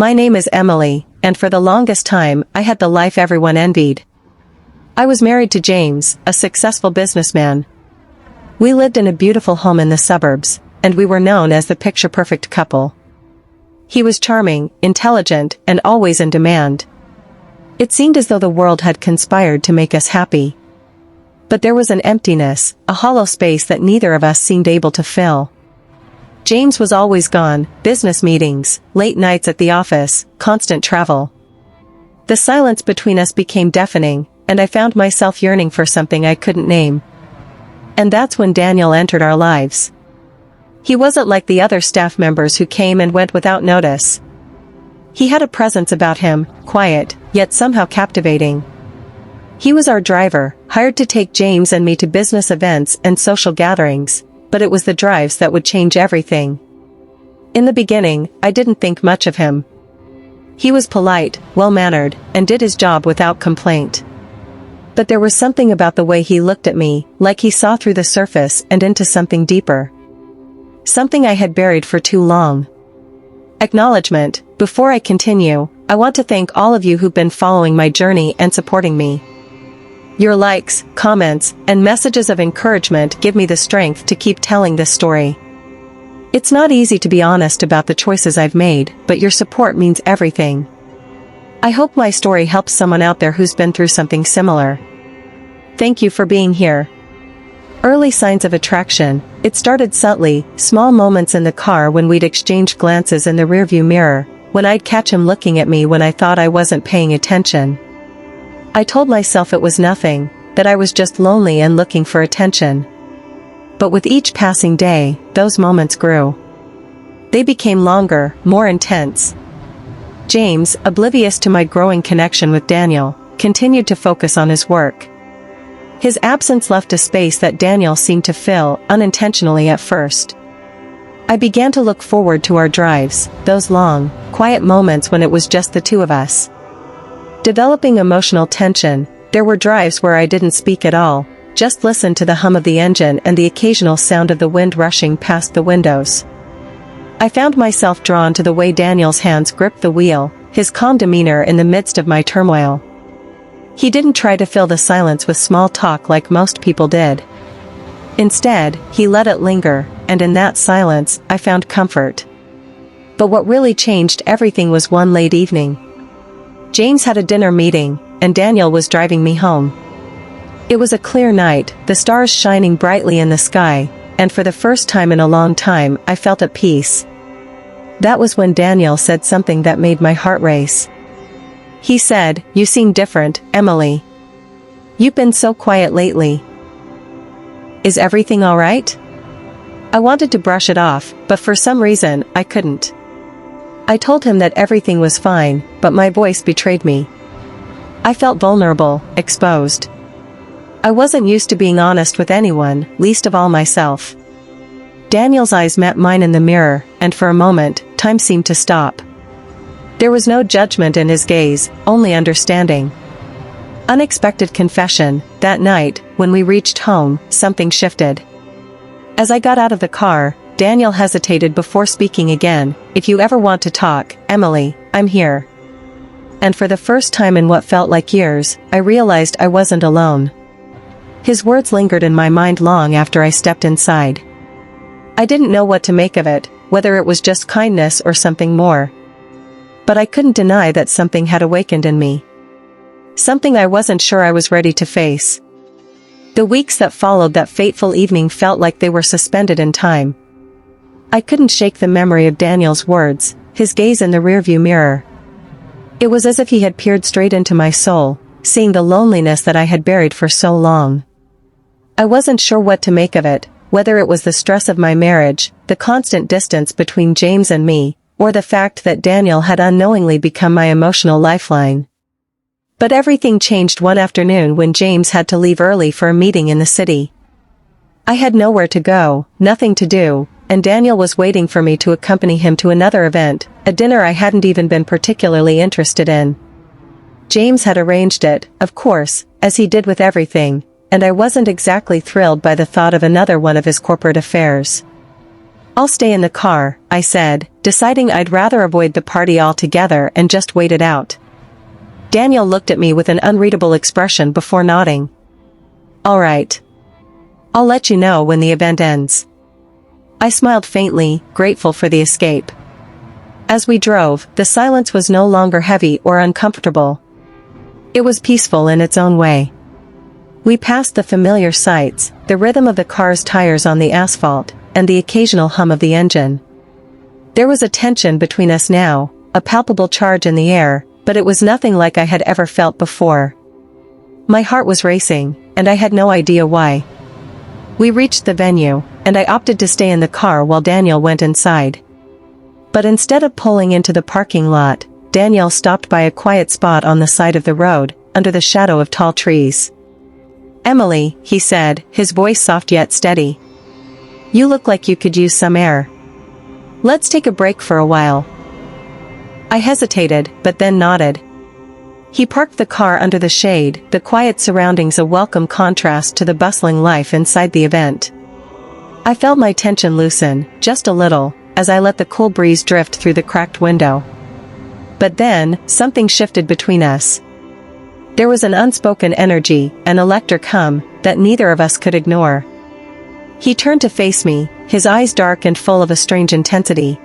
My name is Emily, and for the longest time, I had the life everyone envied. I was married to James, a successful businessman. We lived in a beautiful home in the suburbs, and we were known as the picture-perfect couple. He was charming, intelligent, and always in demand. It seemed as though the world had conspired to make us happy. But there was an emptiness, a hollow space that neither of us seemed able to fill. James was always gone, business meetings, late nights at the office, constant travel. The silence between us became deafening, and I found myself yearning for something I couldn't name. And that's when Daniel entered our lives. He wasn't like the other staff members who came and went without notice. He had a presence about him, quiet, yet somehow captivating. He was our driver, hired to take James and me to business events and social gatherings, but it was the drives that would change everything. In the beginning, I didn't think much of him. He was polite, well-mannered, and did his job without complaint. But there was something about the way he looked at me, like he saw through the surface and into something deeper. Something I had buried for too long. Acknowledgement. Before I continue, I want to thank all of you who've been following my journey and supporting me. Your likes, comments, and messages of encouragement give me the strength to keep telling this story. It's not easy to be honest about the choices I've made, but your support means everything. I hope my story helps someone out there who's been through something similar. Thank you for being here. Early signs of attraction. It started subtly, small moments in the car when we'd exchange glances in the rearview mirror, when I'd catch him looking at me when I thought I wasn't paying attention. I told myself it was nothing, that I was just lonely and looking for attention. But with each passing day, those moments grew. They became longer, more intense. James, oblivious to my growing connection with Daniel, continued to focus on his work. His absence left a space that Daniel seemed to fill, unintentionally at first. I began to look forward to our drives, those long, quiet moments when it was just the two of us. Developing emotional tension, there were drives where I didn't speak at all, just listened to the hum of the engine and the occasional sound of the wind rushing past the windows. I found myself drawn to the way Daniel's hands gripped the wheel, his calm demeanor in the midst of my turmoil. He didn't try to fill the silence with small talk like most people did. Instead, he let it linger, and in that silence, I found comfort. But what really changed everything was one late evening. James had a dinner meeting, and Daniel was driving me home. It was a clear night, the stars shining brightly in the sky, and for the first time in a long time, I felt at peace. That was when Daniel said something that made my heart race. He said, "You seem different, Emily. You've been so quiet lately. Is everything all right?" I wanted to brush it off, but for some reason, I couldn't. I told him that everything was fine, but my voice betrayed me. I felt vulnerable, exposed. I wasn't used to being honest with anyone, least of all myself. Daniel's eyes met mine in the mirror, and for a moment, time seemed to stop. There was no judgment in his gaze, only understanding. Unexpected confession. That night, when we reached home, something shifted. As I got out of the car, Daniel hesitated before speaking again. "If you ever want to talk, Emily, I'm here." And for the first time in what felt like years, I realized I wasn't alone. His words lingered in my mind long after I stepped inside. I didn't know what to make of it, whether it was just kindness or something more. But I couldn't deny that something had awakened in me. Something I wasn't sure I was ready to face. The weeks that followed that fateful evening felt like they were suspended in time. I couldn't shake the memory of Daniel's words, his gaze in the rearview mirror. It was as if he had peered straight into my soul, seeing the loneliness that I had buried for so long. I wasn't sure what to make of it, whether it was the stress of my marriage, the constant distance between James and me, or the fact that Daniel had unknowingly become my emotional lifeline. But everything changed one afternoon when James had to leave early for a meeting in the city. I had nowhere to go, nothing to do, and Daniel was waiting for me to accompany him to another event, a dinner I hadn't even been particularly interested in. James had arranged it, of course, as he did with everything, and I wasn't exactly thrilled by the thought of another one of his corporate affairs. I'll stay in the car, I said, deciding I'd rather avoid the party altogether and just wait it out. Daniel looked at me with an unreadable expression before nodding. All right. I'll let you know when the event ends. I smiled faintly, grateful for the escape. As we drove, the silence was no longer heavy or uncomfortable. It was peaceful in its own way. We passed the familiar sights, the rhythm of the car's tires on the asphalt, and the occasional hum of the engine. There was a tension between us now, a palpable charge in the air, but it was nothing like I had ever felt before. My heart was racing, and I had no idea why. We reached the venue, and I opted to stay in the car while Daniel went inside. But instead of pulling into the parking lot, Daniel stopped by a quiet spot on the side of the road, under the shadow of tall trees. Emily, he said, his voice soft yet steady. You look like you could use some air. Let's take a break for a while. I hesitated, but then nodded. He parked the car under the shade, the quiet surroundings a welcome contrast to the bustling life inside the event. I felt my tension loosen, just a little, as I let the cool breeze drift through the cracked window. But then, something shifted between us. There was an unspoken energy, an electric hum, that neither of us could ignore. He turned to face me, his eyes dark and full of a strange intensity.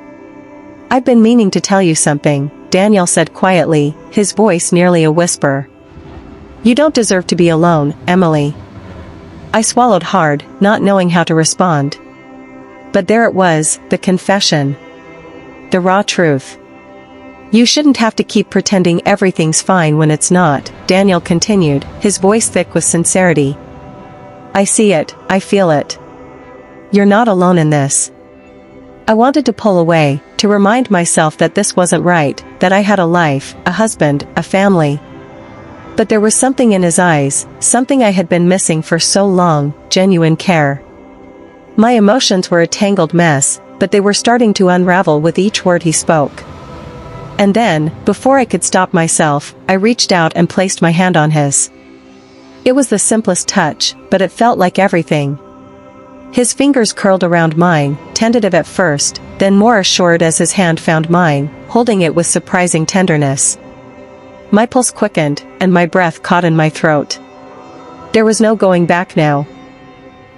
I've been meaning to tell you something, Daniel said quietly, his voice nearly a whisper. You don't deserve to be alone, Emily. I swallowed hard, not knowing how to respond. But there it was, the confession. The raw truth. You shouldn't have to keep pretending everything's fine when it's not, Daniel continued, his voice thick with sincerity. I see it, I feel it. You're not alone in this. I wanted to pull away, to remind myself that this wasn't right, that I had a life, a husband, a family. But there was something in his eyes, something I had been missing for so long, genuine care. My emotions were a tangled mess, but they were starting to unravel with each word he spoke. And then, before I could stop myself, I reached out and placed my hand on his. It was the simplest touch, but it felt like everything. His fingers curled around mine, tentative at first, then more assured as his hand found mine, holding it with surprising tenderness. My pulse quickened, and my breath caught in my throat. There was no going back now.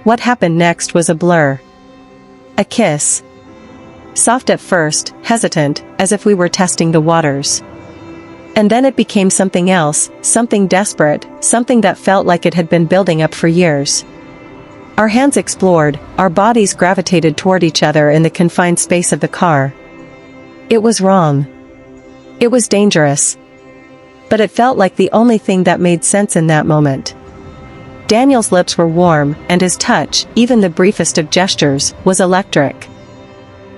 What happened next was a blur. A kiss. Soft at first, hesitant, as if we were testing the waters. And then it became something else, something desperate, something that felt like it had been building up for years. Our hands explored, our bodies gravitated toward each other in the confined space of the car. It was wrong. It was dangerous. But it felt like the only thing that made sense in that moment. Daniel's lips were warm, and his touch, even the briefest of gestures, was electric.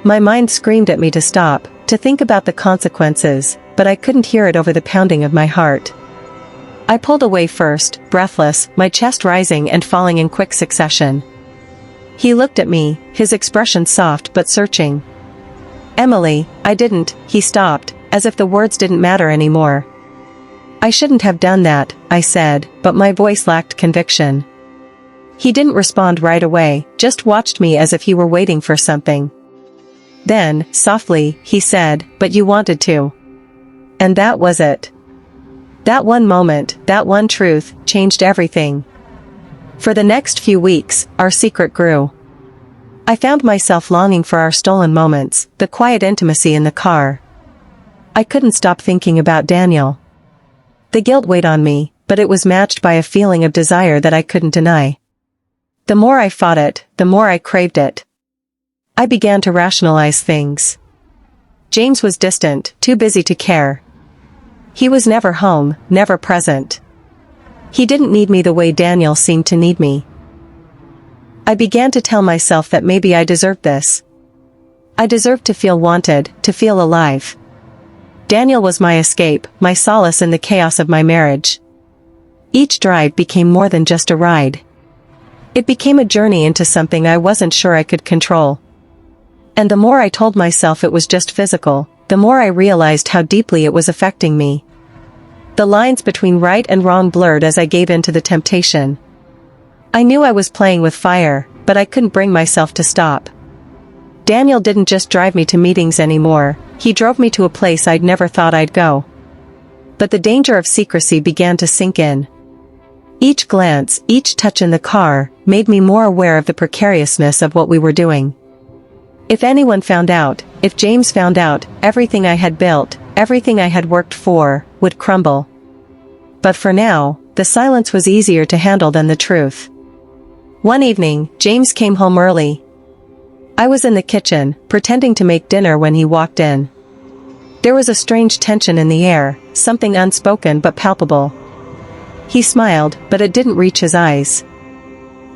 My mind screamed at me to stop, to think about the consequences, but I couldn't hear it over the pounding of my heart. I pulled away first, breathless, my chest rising and falling in quick succession. He looked at me, his expression soft but searching. Emily, he stopped, as if the words didn't matter anymore. I shouldn't have done that, I said, but my voice lacked conviction. He didn't respond right away, just watched me as if he were waiting for something. Then, softly, he said, but you wanted to. And that was it. That one moment, that one truth, changed everything. For the next few weeks, our secret grew. I found myself longing for our stolen moments, the quiet intimacy in the car. I couldn't stop thinking about Daniel. The guilt weighed on me, but it was matched by a feeling of desire that I couldn't deny. The more I fought it, the more I craved it. I began to rationalize things. James was distant, too busy to care. He was never home, never present. He didn't need me the way Daniel seemed to need me. I began to tell myself that maybe I deserved this. I deserved to feel wanted, to feel alive. Daniel was my escape, my solace in the chaos of my marriage. Each drive became more than just a ride. It became a journey into something I wasn't sure I could control. And the more I told myself it was just physical, the more I realized how deeply it was affecting me. The lines between right and wrong blurred as I gave in to the temptation. I knew I was playing with fire, but I couldn't bring myself to stop. Daniel didn't just drive me to meetings anymore, he drove me to a place I'd never thought I'd go. But the danger of secrecy began to sink in. Each glance, each touch in the car, made me more aware of the precariousness of what we were doing. If anyone found out, if James found out, everything I had built, everything I had worked for, would crumble. But for now, the silence was easier to handle than the truth. One evening, James came home early. I was in the kitchen, pretending to make dinner when he walked in. There was a strange tension in the air, something unspoken but palpable. He smiled, but it didn't reach his eyes.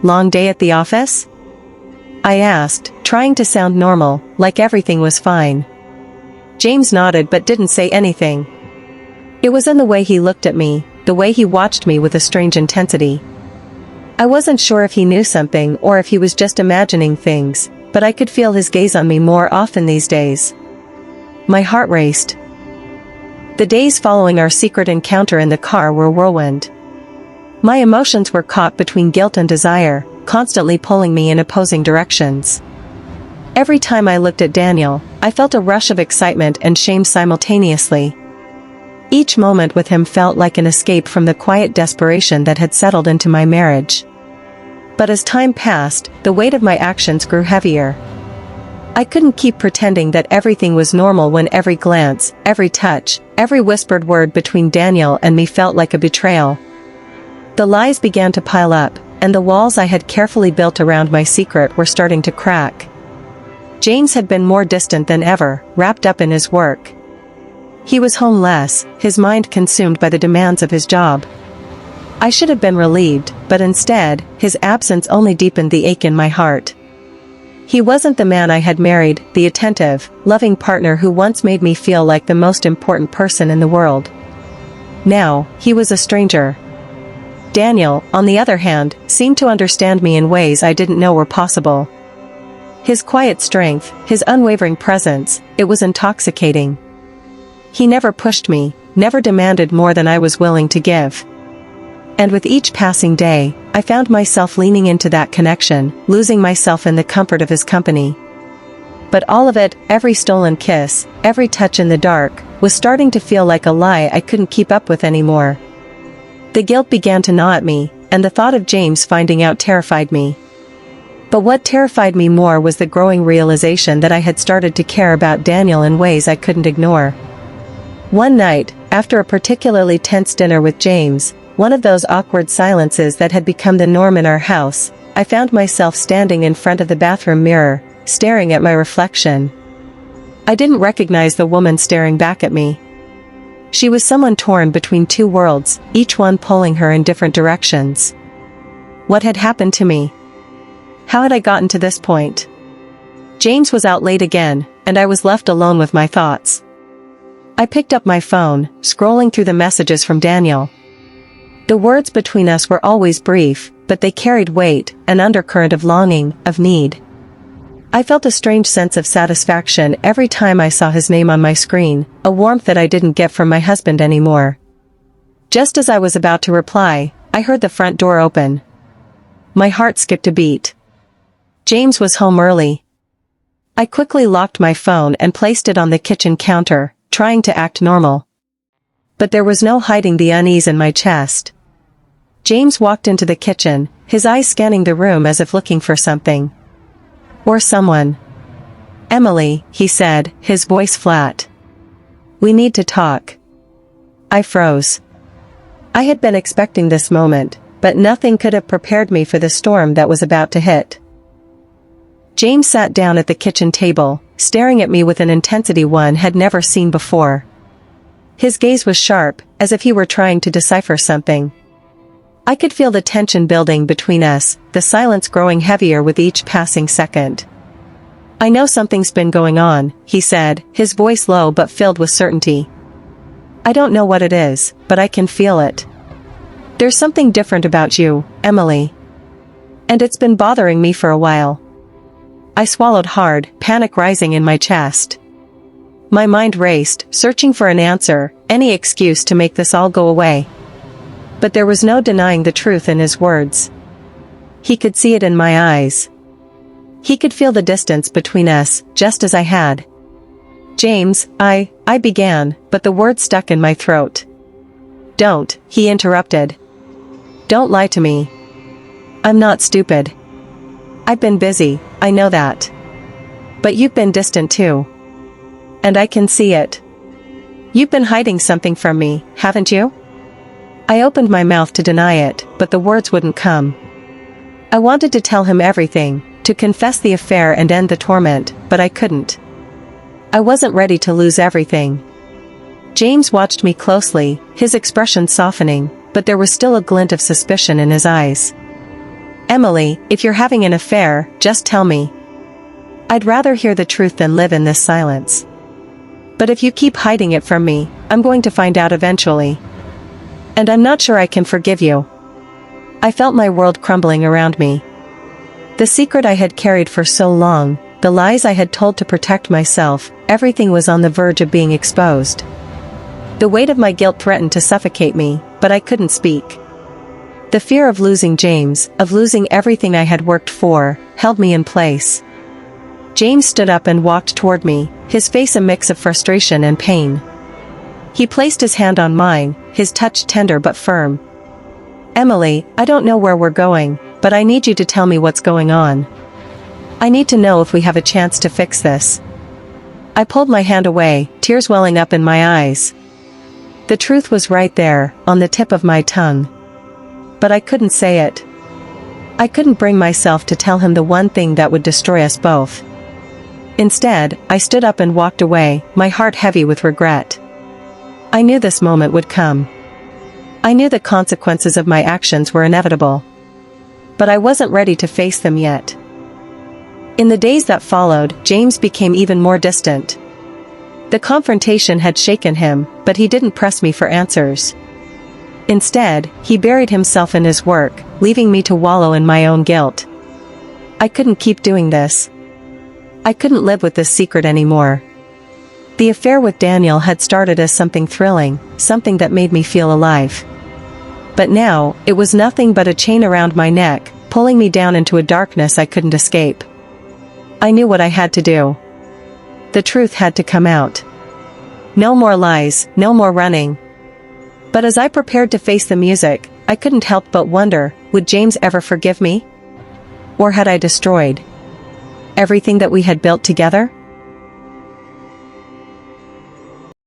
"Long day at the office?" I asked, trying to sound normal, like everything was fine. James nodded but didn't say anything. It was in the way he looked at me, the way he watched me with a strange intensity. I wasn't sure if he knew something or if he was just imagining things, but I could feel his gaze on me more often these days. My heart raced. The days following our secret encounter in the car were a whirlwind. My emotions were caught between guilt and desire, constantly pulling me in opposing directions. Every time I looked at Daniel, I felt a rush of excitement and shame simultaneously. Each moment with him felt like an escape from the quiet desperation that had settled into my marriage. But as time passed, the weight of my actions grew heavier. I couldn't keep pretending that everything was normal when every glance, every touch, every whispered word between Daniel and me felt like a betrayal. The lies began to pile up, and the walls I had carefully built around my secret were starting to crack. James had been more distant than ever, wrapped up in his work. He was home less, his mind consumed by the demands of his job. I should have been relieved, but instead, his absence only deepened the ache in my heart. He wasn't the man I had married, the attentive, loving partner who once made me feel like the most important person in the world. Now, he was a stranger. Daniel, on the other hand, seemed to understand me in ways I didn't know were possible. His quiet strength, his unwavering presence, it was intoxicating. He never pushed me, never demanded more than I was willing to give. And with each passing day, I found myself leaning into that connection, losing myself in the comfort of his company. But all of it, every stolen kiss, every touch in the dark, was starting to feel like a lie I couldn't keep up with anymore. The guilt began to gnaw at me, and the thought of James finding out terrified me. But what terrified me more was the growing realization that I had started to care about Daniel in ways I couldn't ignore. One night, after a particularly tense dinner with James, one of those awkward silences that had become the norm in our house, I found myself standing in front of the bathroom mirror, staring at my reflection. I didn't recognize the woman staring back at me. She was someone torn between two worlds, each one pulling her in different directions. What had happened to me? How had I gotten to this point? James was out late again, and I was left alone with my thoughts. I picked up my phone, scrolling through the messages from Daniel. The words between us were always brief, but they carried weight, an undercurrent of longing, of need. I felt a strange sense of satisfaction every time I saw his name on my screen, a warmth that I didn't get from my husband anymore. Just as I was about to reply, I heard the front door open. My heart skipped a beat. James was home early. I quickly locked my phone and placed it on the kitchen counter, trying to act normal. But there was no hiding the unease in my chest. James walked into the kitchen, his eyes scanning the room as if looking for something. Or someone. "Emily," he said, his voice flat. "We need to talk." I froze. I had been expecting this moment, but nothing could have prepared me for the storm that was about to hit. James sat down at the kitchen table, staring at me with an intensity one had never seen before. His gaze was sharp, as if he were trying to decipher something. I could feel the tension building between us, the silence growing heavier with each passing second. "I know something's been going on," he said, his voice low but filled with certainty. "I don't know what it is, but I can feel it. There's something different about you, Emily. And it's been bothering me for a while." I swallowed hard, panic rising in my chest. My mind raced, searching for an answer, any excuse to make this all go away. But there was no denying the truth in his words. He could see it in my eyes. He could feel the distance between us, just as I had. James, I began, but the words stuck in my throat. Don't, he interrupted. Don't lie to me. I'm not stupid. I've been busy, I know that. But you've been distant too. And I can see it. You've been hiding something from me, haven't you? I opened my mouth to deny it, but the words wouldn't come. I wanted to tell him everything, to confess the affair and end the torment, but I couldn't. I wasn't ready to lose everything. James watched me closely, his expression softening, but there was still a glint of suspicion in his eyes. Emily, if you're having an affair, just tell me. I'd rather hear the truth than live in this silence. But if you keep hiding it from me, I'm going to find out eventually. And I'm not sure I can forgive you. I felt my world crumbling around me. The secret I had carried for so long, the lies I had told to protect myself, everything was on the verge of being exposed. The weight of my guilt threatened to suffocate me, but I couldn't speak. The fear of losing James, of losing everything I had worked for, held me in place. James stood up and walked toward me, his face a mix of frustration and pain. He placed his hand on mine, his touch tender but firm. Emily, I don't know where we're going, but I need you to tell me what's going on. I need to know if we have a chance to fix this. I pulled my hand away, tears welling up in my eyes. The truth was right there, on the tip of my tongue. But I couldn't say it. I couldn't bring myself to tell him the one thing that would destroy us both. Instead, I stood up and walked away, my heart heavy with regret. I knew this moment would come. I knew the consequences of my actions were inevitable. But I wasn't ready to face them yet. In the days that followed, James became even more distant. The confrontation had shaken him, but he didn't press me for answers. Instead, he buried himself in his work, leaving me to wallow in my own guilt. I couldn't keep doing this. I couldn't live with this secret anymore. The affair with Daniel had started as something thrilling, something that made me feel alive. But now, it was nothing but a chain around my neck, pulling me down into a darkness I couldn't escape. I knew what I had to do. The truth had to come out. No more lies, no more running. But as I prepared to face the music, I couldn't help but wonder, would James ever forgive me? Or had I destroyed everything that we had built together?